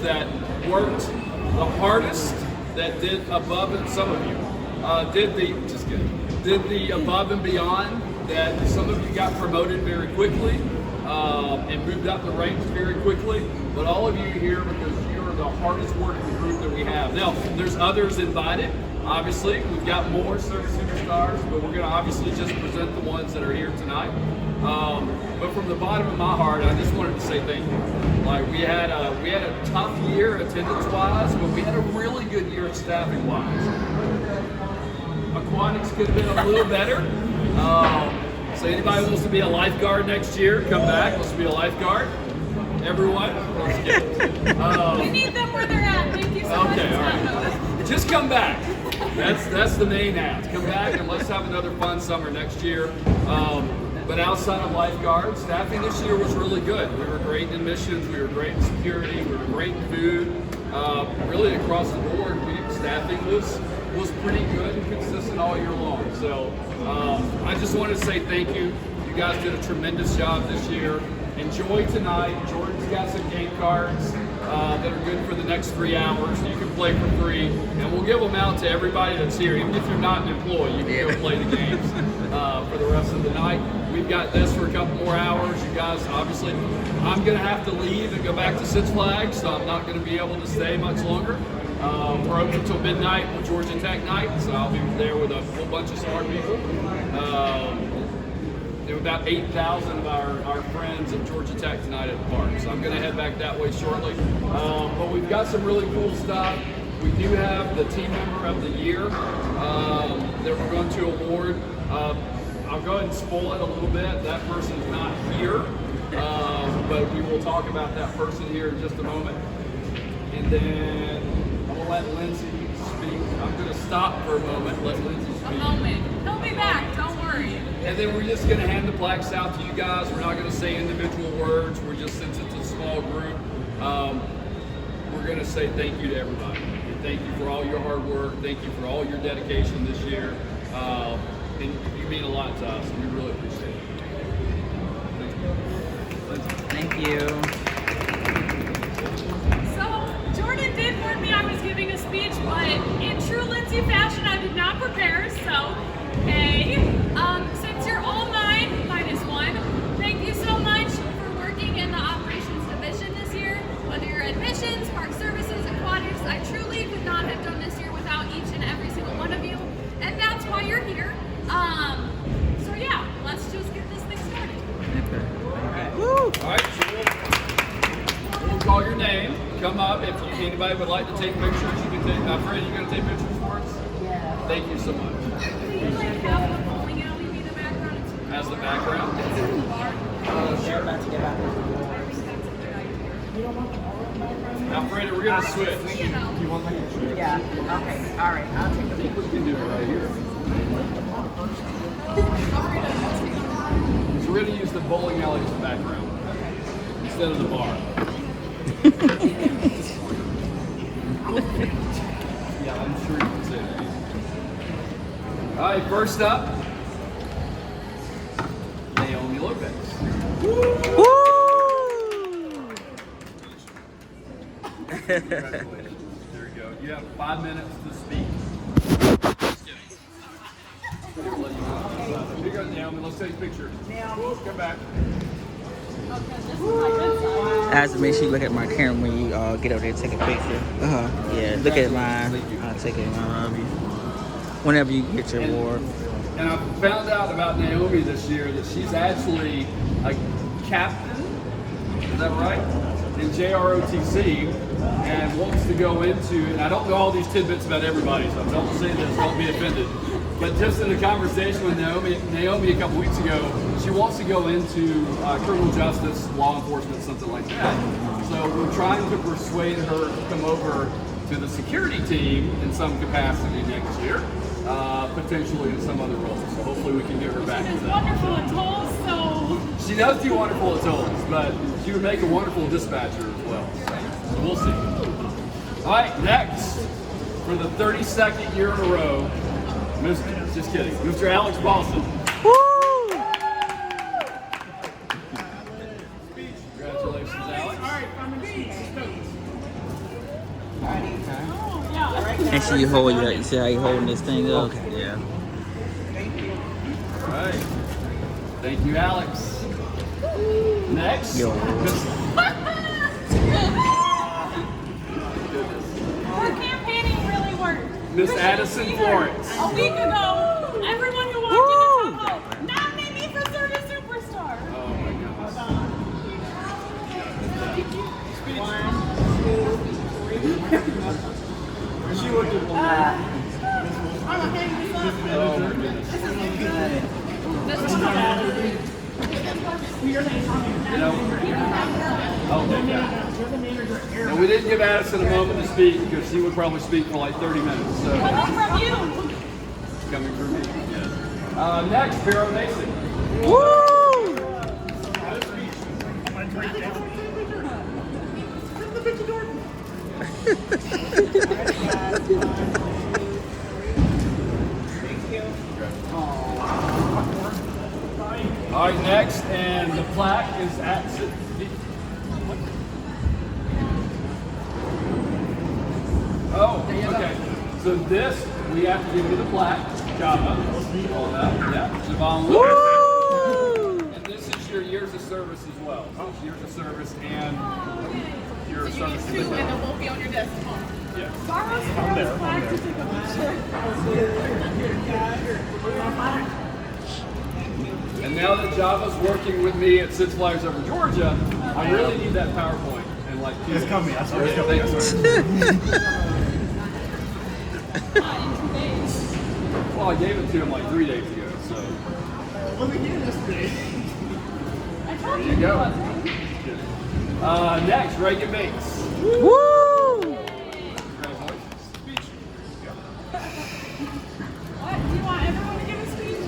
that worked the hardest, that did above, and some of you did the above and beyond, that some of you got promoted very quickly and moved up the ranks very quickly, but all of you here because you're the hardest working group that we have. Now, there's others invited. Obviously, we've got more superstars, but we're going to obviously just present the ones that are here tonight. But from the bottom of my heart, I just wanted to say thank you. Like we had a tough year attendance-wise, but we had a really good year staffing-wise. Aquatics could have been a little better. So anybody wants to be a lifeguard next year, come back. Wants to be a lifeguard? Everyone? We need them where they're at. Thank you so much. Okay, all right. Just come back. That's the main ask. Come back and let's have another fun summer next year. But outside of lifeguards, staffing this year was really good. We were great in admissions, we were great in security, we were great in food. Really across the board, staffing was pretty good and consistent all year long. So I just wanted to say thank you. You guys did a tremendous job this year. Enjoy tonight. Jordan's got some game cards that are good for the next 3 hours. You can play for free, and we'll give them out to everybody that's here. Even if you're not an employee, you can go play the games for the rest of the night. We've got this for a couple more hours. You guys, obviously, I'm going to have to leave and go back to Six Flags, so I'm not going to be able to stay much longer. We're open until midnight with Georgia Tech night, so I'll be there with a whole bunch of smart people. There were about 8,000 of our friends of Georgia Tech tonight at the park, so I'm going to head back that way shortly. But we've got some really cool stuff. We do have the Team Member of the Year that we're going to award. I'll go ahead and spoil it a little bit. That person's not here, but we will talk about that person here in just a moment. And then I'm going to let Lindsay speak. I'm going to stop for a moment, let Lindsay speak. A moment. He'll be back, don't worry. And then we're just going to hand the plaques out to you guys. We're not going to say individual words. We're just, since it's a small group, we're going to say thank you to everybody. And thank you for all your hard work. Thank you for all your dedication this year. And you mean a lot to us. We really appreciate it. Thank you. So, Jordan did warn me I was giving a speech, but in true Lindsay fashion, I did not prepare. So, hey, since you're all mine, minus one, thank you so much for working in the operations division this year. Whether you're admissions, park services, aquatics, I truly could not have done this year without each and every single one of you. And that's why you're here. So yeah, let's just get this thing started. All right, so we'll call your name. Come up. If anybody would like to take pictures, you can take. Fred, you going to take pictures for us? Yeah. Thank you so much. Like have the bowling alley be the background. As the background? Sure. About to get out Now, Freddie, we're going to switch. You want my picture? Yeah. Okay. All right. I'll take a picture. We can do it right here. So we're going to use the bowling alley as the background instead of the bar. Yeah, I'm sure you can say that. All right, first up, Naomi Lopez. Woo! Congratulations. There you go. You have 5 minutes to speak. Here goes Naomi. Let's take a picture. Naomi, come back. I have to make sure you look at my camera when you get over there and take a picture. Yeah, look at mine. I'll take it whenever you get your award. And I found out about Naomi this year that she's actually a captain, is that right? In JROTC, and wants to go into, and I don't know all these tidbits about everybody, so don't say this, don't be offended. But just in a conversation with Naomi a couple weeks ago, she wants to go into criminal justice, law enforcement, something like that. So we're trying to persuade her to come over to the security team in some capacity next year, potentially in some other role. So hopefully we can get her back to that. Wonderful at tolls, so... She does do wonderful at tolls, but she would make a wonderful dispatcher as well. So we'll see. All right, next, for the 32nd year in a row, just kidding, Mr. Alex Boston. Woo! Congratulations, Alex. All right, I'm in Make sure you hold it. You see how you holding this thing up? Okay. Yeah. All right. Thank you, Alex. Next. Yo. Our campaigning really worked. Miss You should Addison see her. Florence. A week ago, everyone who walked in the top nominate me for service superstar. Oh my goodness. She looked at one. I'm gonna hang this up. Oh my goodness. This is You know. Okay, yeah. And we didn't give Addison a moment to speak because she would probably speak for like 30 minutes. So coming from you. it's coming from me. Yes. Next, Vero Mason. Woo! All right, next, and the plaque is at. Oh, okay. So this, we have to give you the plaque. Java. All that. Yeah. Javon Lewis. Woo! And this is your years of service as well. So it's years of service and your service to the And then we'll be on your desk tomorrow. Yes. Borrow Sparrow's flag to take a picture. And now that Java's working with me at Six Flags Over Georgia, I really need that PowerPoint. And like, It's coming. I saw it Okay, coming. thanks. Well, I gave it to him like 3 days ago, so Let me get this thing. there you go. Next, Reagan Bates. Woo! Congratulations. What? Do you want everyone to give a speech?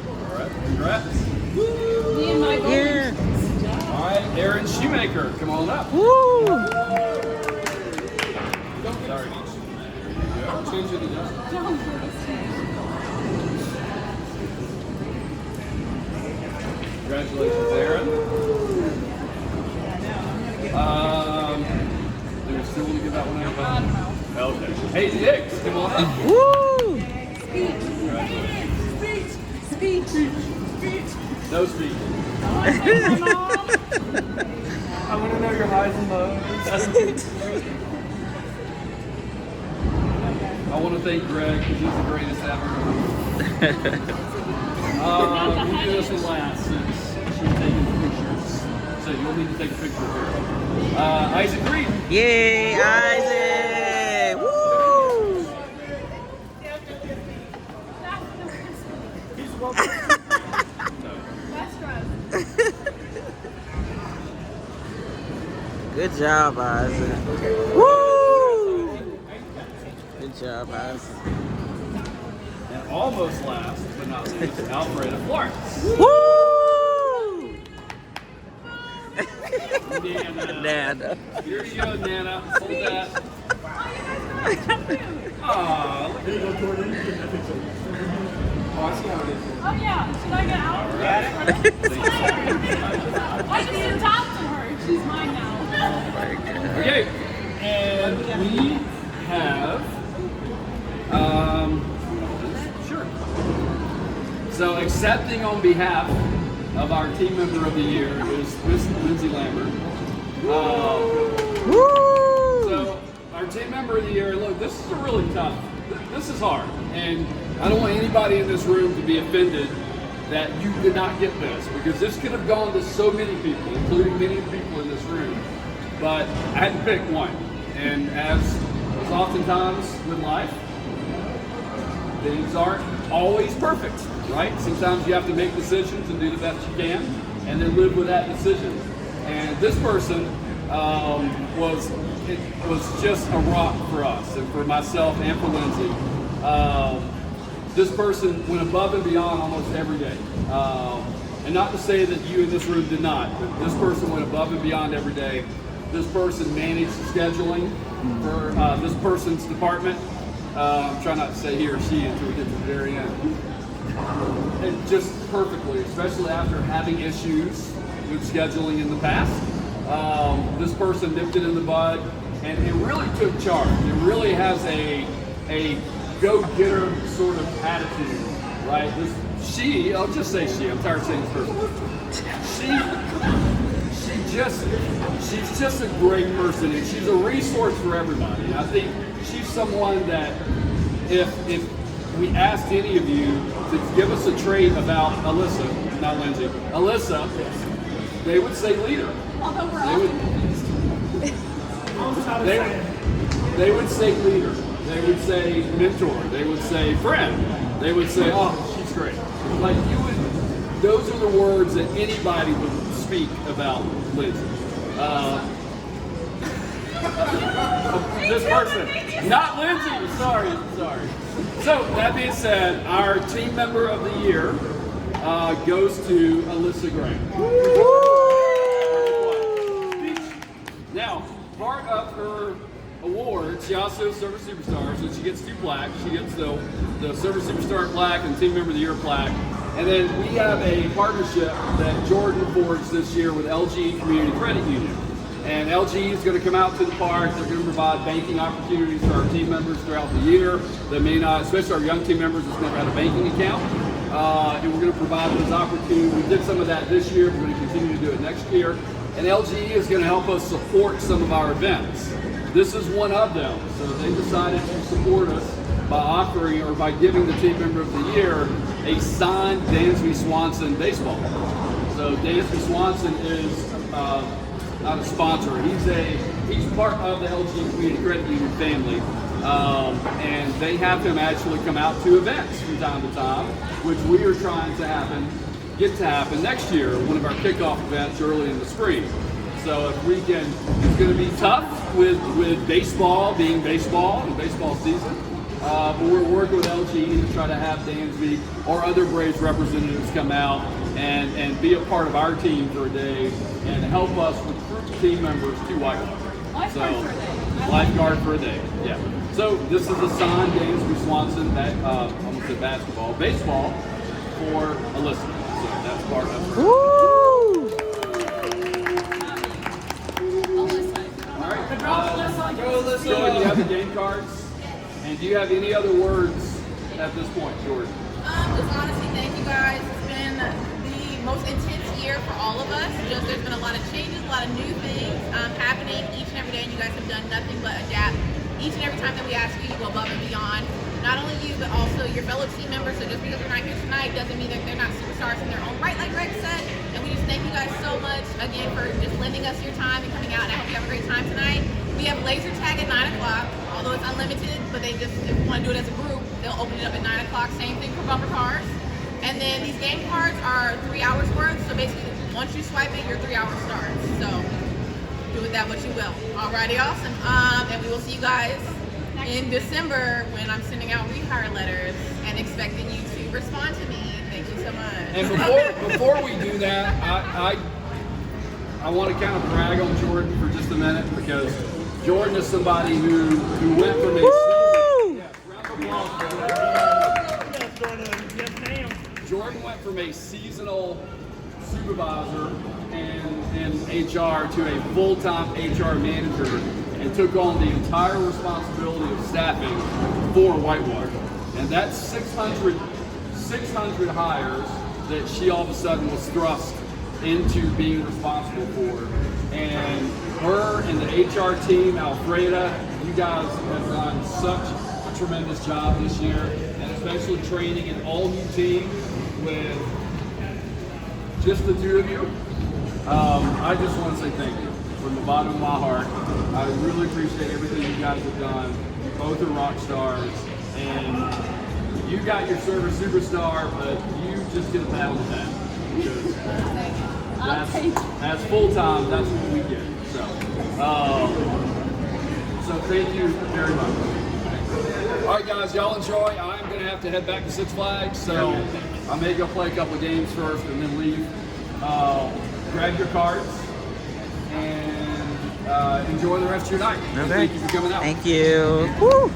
All right, congrats. Me and my Yeah. All right, Aaron Shoemaker, come on up. Woo! Sorry. I'll change it to Justin. Congratulations, Aaron. Do we still want to give that one out? Okay. Hey, Diggs, come on up. Woo! No speech. I want to know your highs and lows. I want to thank Greg because he's the greatest ever. We'll do this one last since she's taking pictures. So you'll need to take a picture of her. Isaac Reed. Yay, Isaac! Woo! Good job, Isaac. Woo! Good job, Isaac. And almost last but not least, Alfreda Florence. Woo! Nana. Nana. Here you go, Nana. Hold that. Aw, There you go, Jordan. Get that picture. oh, I see how it is. Oh yeah, should I get out? I just adopted her. She's mine now. Okay, and we have, sure. So accepting on behalf of our team member of the year is Miss Lindsay Lambert. Woo! So our team member of the year, look, this is a really tough, this is hard. And I don't want anybody in this room to be offended that you did not get this, because this could have gone to so many people, including many people in this room. But I had to pick one. And as is oftentimes with life, things aren't always perfect, right? Sometimes you have to make decisions and do the best you can, and then live with that decision. And this person was just a rock for us, and for myself and for Lindsay. This person went above and beyond almost every day. And not to say that you in this room did not, but this person went above and beyond every day. This person managed scheduling for this person's department. I'm trying not to say he or she until we get to the very end. And just perfectly, especially after having issues with scheduling in the past. This person nipped it in the bud, and it really took charge. It really has a go-getter sort of attitude, right? I'll just say she. I'm tired of saying this person. She's just a great person, and she's a resource for everybody. And I think she's someone that if we asked any of you to give us a trait about Alyssa, not Lindsay, Alyssa, they would say leader. Although we're all They would say leader. They would say mentor. They would say friend. They would say, oh, she's great. Like those are the words that anybody would speak about Lindsay. This person, not Lindsay. Sorry. So that being said, our team member of the year goes to Alyssa Graham. Now, part of her award, she also is Server Superstar, so she gets 2 plaques. She gets the Server Superstar plaque and Team Member of the Year plaque. And then we have a partnership that Jordan forged this year with LG Community Credit Union. And LG is going to come out to the park. They're going to provide banking opportunities for our team members throughout the year that may not, especially our young team members that's never had a banking account. And we're going to provide those opportunities. We did some of that this year. We're going to continue to do it next year. And LG is going to help us support some of our events. This is one of them. So they decided to support us by offering or by giving the team member of the year a signed Dansby Swanson baseball. So Dansby Swanson is not a sponsor. He's part of the LG Community Credit Union family. And they have him actually come out to events from time to time, which we are trying to get to happen next year, one of our kickoff events early in the spring. So if we can, it's going to be tough with baseball being baseball and baseball season. But we're working with LG to try to have Dansby or other Braves representatives come out and be a part of our team for a day and help us recruit team members to Whitewater. Lifeguard for a day. Yeah. So this is a signed Dansby Swanson, almost said baseball for Alyssa. So that's part of it. Woo! All right. Go, Alyssa. Do you have the game cards? And do you have any other words at this point, Jordan? Just honestly, thank you guys. It's been the most intense year for all of us. There's been a lot of changes, a lot of new things happening each and every day, and you guys have done nothing but adapt. Each and every time that we ask you, you go above and beyond. Not only you, but also your fellow team members. So just because they're not here tonight doesn't mean that they're not superstars in their own right, like Greg said. And we just thank you guys so much, again, for just lending us your time and coming out. And I hope you have a great time tonight. We have laser tag at 9 o'clock, although it's unlimited, but if you want to do it as a group, they'll open it up at 9 o'clock. Same thing for bumper cars. And then these game cards are 3 hours worth. So basically, once you swipe it, your 3 hours starts. So do with that what you will. Alrighty, awesome. And we will see you guys in December when I'm sending out rehire letters and expecting you to respond to me. Thank you so much. And before we do that, I want to kind of brag on Jordan for just a minute, because Jordan is somebody who went from a Jordan went from a seasonal supervisor and HR to a full-time HR manager and took on the entire responsibility of staffing for Whitewater. And that's 600 hires that she all of a sudden was thrust into being responsible for. And her and the HR team, Alfreda, you guys have done such a tremendous job this year, and especially training an all-new team with just the 2 of you. I just want to say thank you from the bottom of my heart. I really appreciate everything you guys have done. You both are rock stars, and you got your Server Superstar, but you just get a pat on the back. That's full time. That's what we get. So thank you very much. All right, guys, y'all enjoy. I'm going to have to head back to Six Flags, so I may go play a couple of games first and then leave. Grab your cards and enjoy the rest of your night. Okay. Thank you for coming out. Thank you. Woo!